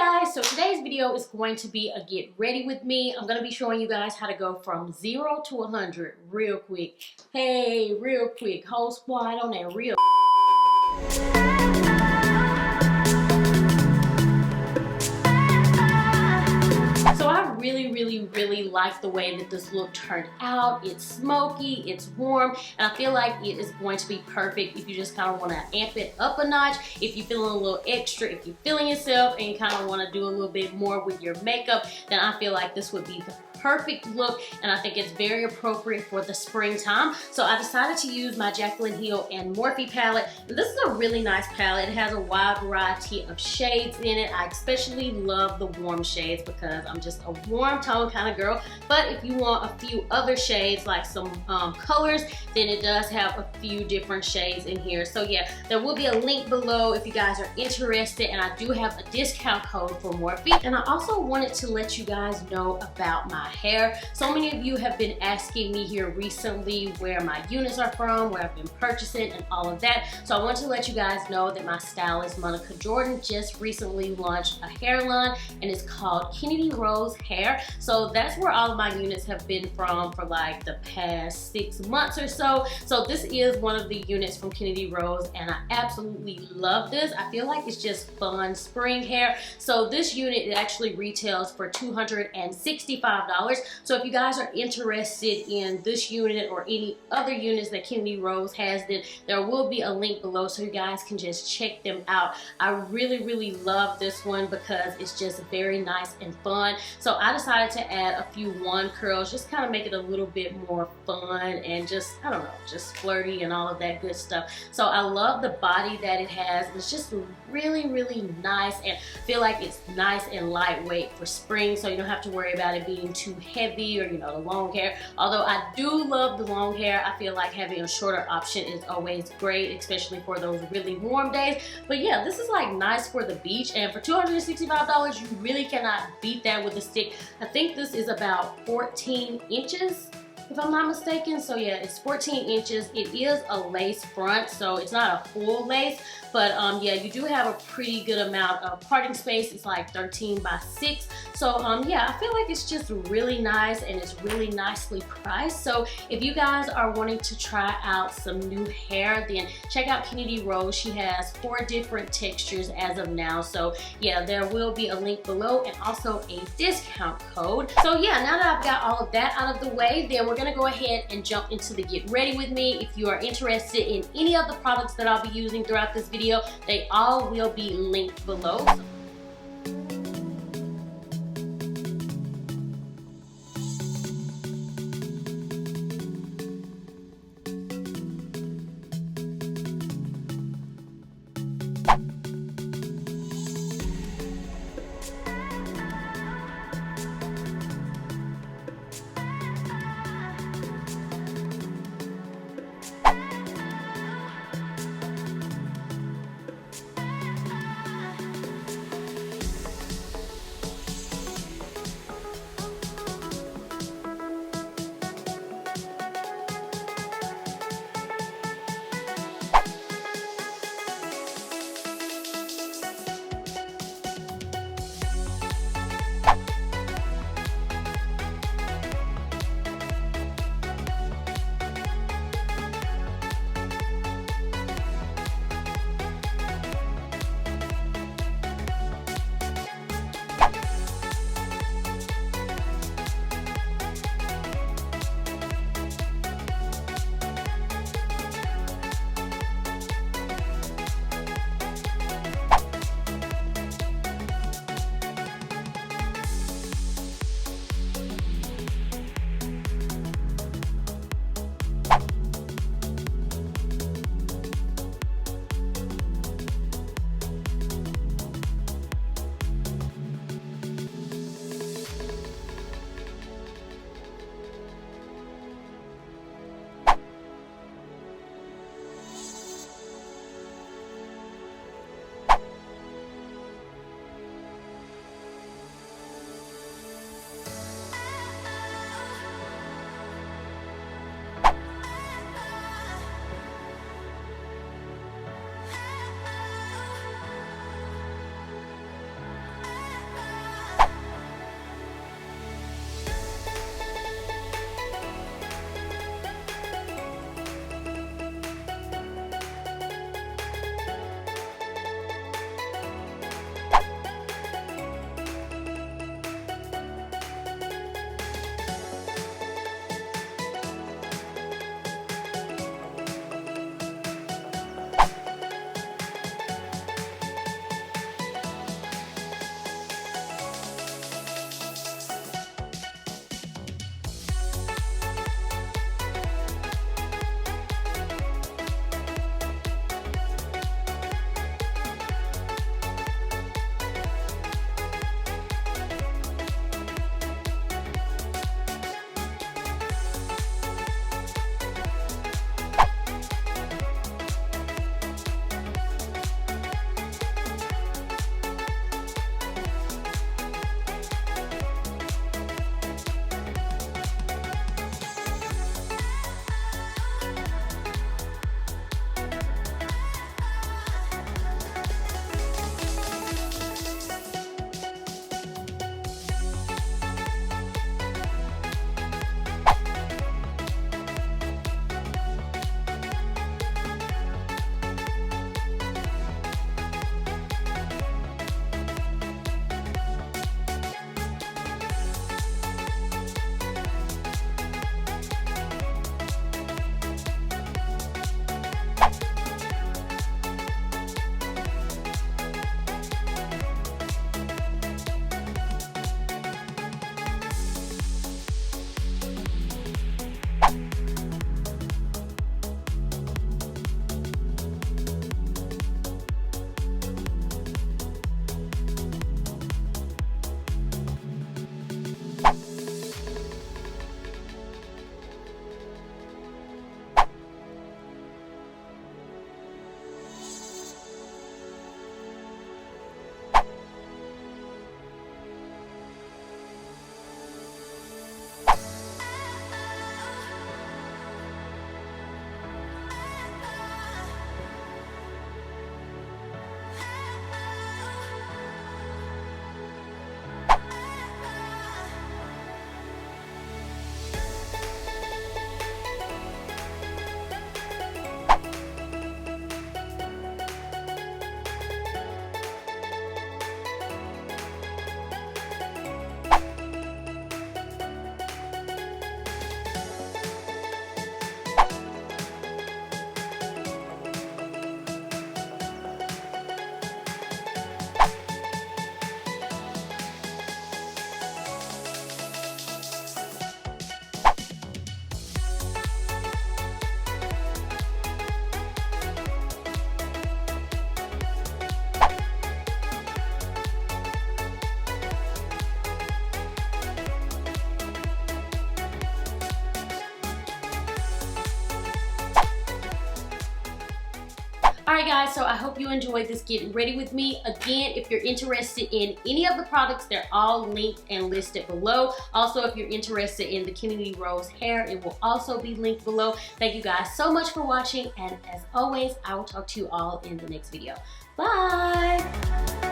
guys, so today's video is going to be a get ready with me. I'm going to be showing you guys how to go from 0 to 100 real quick. Hey, real quick, whole squad on that real. So I really like the way that this look turned out. It's smoky, it's warm, and I feel like it is going to be perfect if you just kind of want to amp it up a notch, if you're feeling a little extra, if you're feeling yourself and you kind of want to do a little bit more with your makeup, then I feel like this would be the perfect look, and I think it's very appropriate for the springtime. So I decided to use my Jaclyn Hill and Morphe palette. This is a really nice palette. It has a wide variety of shades in it. I especially love the warm shades because I'm just a warm tone kind of girl. But if you want a few other shades, like some colors, then it does have a few different shades in here. So yeah, there will be a link below if you guys are interested, and I do have a discount code for Morphe. And I also wanted to let you guys know about my hair. So many of you have been asking me here recently where my units are from, where I've been purchasing and all of that. So I want to let you guys know that my stylist Monica Jordan just recently launched a hair line, and it's called Kennedy Rose Hair. So that's where all of my units have been from for like the past 6 months or so. So this is one of the units from Kennedy Rose, and I absolutely love this. I feel like it's just fun spring hair. So this unit, it actually retails for $265. So if you guys are interested in this unit or any other units that Kennedy Rose has, then there will be a link below so you guys can just check them out. I really love this one because it's just very nice and fun. So I decided to add a few wand curls, just kind of make it a little bit more fun and just, I don't know, just flirty and all of that good stuff. So I love the body that it has. It's just really nice, and I feel like it's nice and lightweight for spring, so you don't have to worry about it being too heavy or, you know, the long hair. Although I do love the long hair, I feel like having a shorter option is always great, especially for those really warm days. But yeah, this is like nice for the beach, and for $265, you really cannot beat that with a stick. I think this is about 14 inches. If I'm not mistaken. So yeah, it's 14 inches. It is a lace front, so it's not a full lace, but yeah, you do have a pretty good amount of parting space. It's like 13 by 6. So yeah, I feel like it's just really nice, and it's really nicely priced. So if you guys are wanting to try out some new hair, then check out Kennedy Rose. She has 4 different textures as of now. So yeah, there will be a link below and also a discount code. So yeah, now that I've got all of that out of the way, then we're gonna go ahead and jump into the get ready with me. If you are interested in any of the products that I'll be using throughout this video, they all will be linked below. Alright guys, so I hope you enjoyed this getting ready with me. Again, if you're interested in any of the products, they're all linked and listed below. Also, if you're interested in the Kennedy Rose hair, it will also be linked below. Thank you guys so much for watching, and as always, I will talk to you all in the next video. Bye!